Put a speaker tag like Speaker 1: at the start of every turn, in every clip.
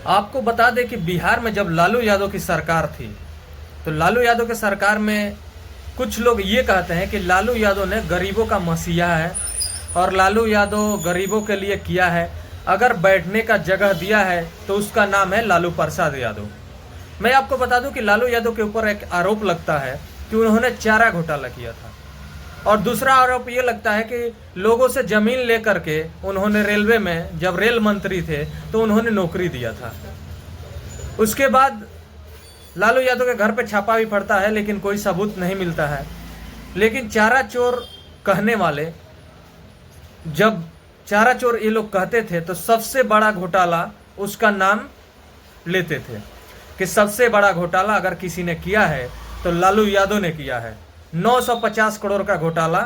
Speaker 1: आपको बता दें कि बिहार में जब लालू यादव की सरकार थी तो लालू यादव की सरकार में कुछ लोग ये कहते हैं कि लालू यादव ने गरीबों का मसीहा है और लालू यादव गरीबों के लिए किया है। अगर बैठने का जगह दिया है तो उसका नाम है लालू प्रसाद यादव। मैं आपको बता दूं कि लालू यादव के ऊपर एक आरोप लगता है कि उन्होंने चारा घोटाला किया था, और दूसरा आरोप ये लगता है कि लोगों से जमीन लेकर के उन्होंने रेलवे में, जब रेल मंत्री थे तो उन्होंने नौकरी दिया था। उसके बाद लालू यादव के घर पे छापा भी पड़ता है लेकिन कोई सबूत नहीं मिलता है। लेकिन चारा चोर कहने वाले, जब चारा चोर ये लोग कहते थे तो सबसे बड़ा घोटाला उसका नाम लेते थे कि सबसे बड़ा घोटाला अगर किसी ने किया है तो लालू यादव ने किया है। 950 करोड़ का घोटाला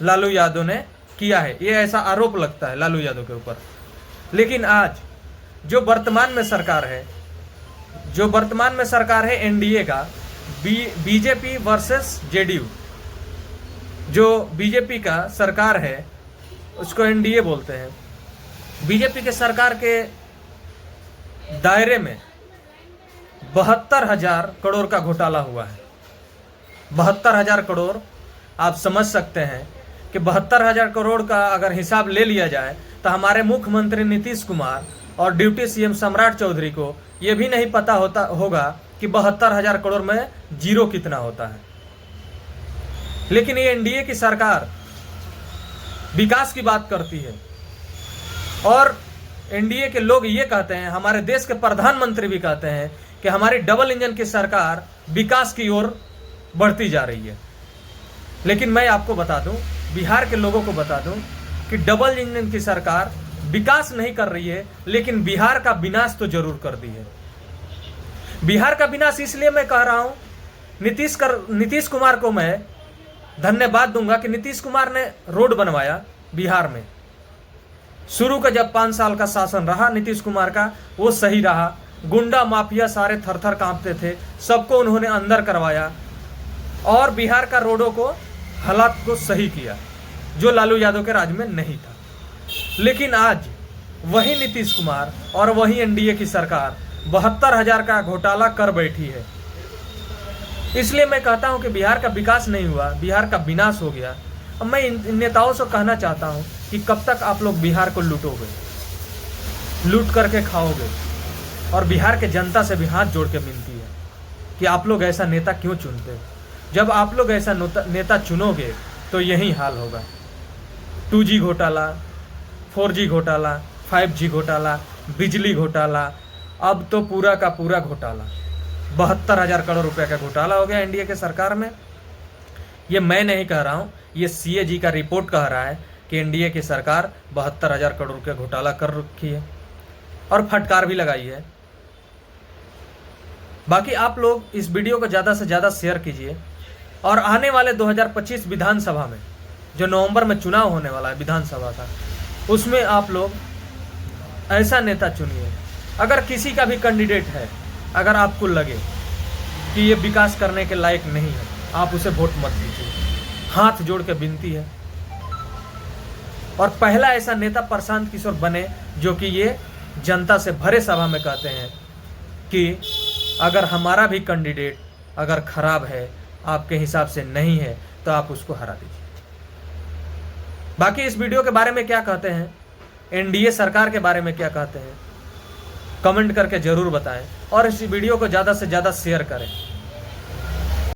Speaker 1: लालू यादव ने किया है, ये ऐसा आरोप लगता है लालू यादव के ऊपर। लेकिन आज जो वर्तमान में सरकार है एनडीए का, बीजेपी वर्सेस जेडीयू, जो बीजेपी का सरकार है उसको एनडीए बोलते हैं। बीजेपी के सरकार के दायरे में 72,000 करोड़ का घोटाला हुआ है। 72,000 करोड़, आप समझ सकते हैं कि 72,000 करोड़ का अगर हिसाब ले लिया जाए तो हमारे मुख्यमंत्री नीतीश कुमार और डिप्टी सीएम सम्राट चौधरी को यह भी नहीं पता होगा कि 72,000 करोड़ में जीरो कितना होता है। लेकिन ये एनडीए की सरकार विकास की बात करती है और एनडीए के लोग ये कहते हैं, हमारे देश के प्रधानमंत्री भी कहते हैं कि हमारी डबल इंजन की सरकार विकास की ओर बढ़ती जा रही है। लेकिन मैं आपको बता दूं, बिहार के लोगों को बता दूं कि डबल इंजन की सरकार विकास नहीं कर रही है लेकिन बिहार का विनाश तो जरूर कर दी है। बिहार का विनाश इसलिए मैं कह रहा हूं, नीतीश कुमार को मैं धन्यवाद दूंगा कि नीतीश कुमार ने रोड बनवाया बिहार में। शुरू का जब 5 साल का शासन रहा नीतीश कुमार का, वो सही रहा। गुंडा माफिया सारे थर-थर कांपते थे, सबको उन्होंने अंदर करवाया और बिहार का रोडों को, हालात को सही किया, जो लालू यादव के राज में नहीं था। लेकिन आज वही नीतीश कुमार और वही एनडीए की सरकार 72,000 का घोटाला कर बैठी है। इसलिए मैं कहता हूं कि बिहार का विकास नहीं हुआ, बिहार का विनाश हो गया। अब मैं इन नेताओं से कहना चाहता हूं कि कब तक आप लोग बिहार को लूटोगे, लूट करके खाओगे। और बिहार के जनता से भी हाथ जोड़ के विनती है कि आप लोग ऐसा नेता क्यों चुनते हो। जब आप लोग ऐसा नेता चुनोगे तो यही हाल होगा। 2G घोटाला, 4G घोटाला, 5G घोटाला, बिजली घोटाला, अब तो पूरा का पूरा घोटाला, 72,000 करोड़ रुपए का घोटाला हो गया एनडीए के सरकार में। ये मैं नहीं कह रहा हूं, ये CAG का रिपोर्ट कह रहा है कि एनडीए की सरकार 72,000 करोड़ का घोटाला कर रखी है और फटकार भी लगाई है। बाकी आप लोग इस वीडियो को ज़्यादा से ज़्यादा शेयर कीजिए और आने वाले 2025 विधानसभा में, जो नवंबर में चुनाव होने वाला है विधानसभा का, उसमें आप लोग ऐसा नेता चुनिए। अगर किसी का भी कैंडिडेट है, अगर आपको लगे कि ये विकास करने के लायक नहीं है, आप उसे वोट मत दीजिए। हाथ जोड़ के विनती है। और पहला ऐसा नेता प्रशांत किशोर बने जो कि ये जनता से भरे सभा में कहते हैं कि अगर हमारा भी कैंडिडेट अगर खराब है, आपके हिसाब से नहीं है, तो आप उसको हरा दीजिए। बाकी इस वीडियो के बारे में क्या कहते हैं, एनडीए सरकार के बारे में क्या कहते हैं, कमेंट करके जरूर बताएं और इस वीडियो को ज़्यादा से ज़्यादा शेयर करें।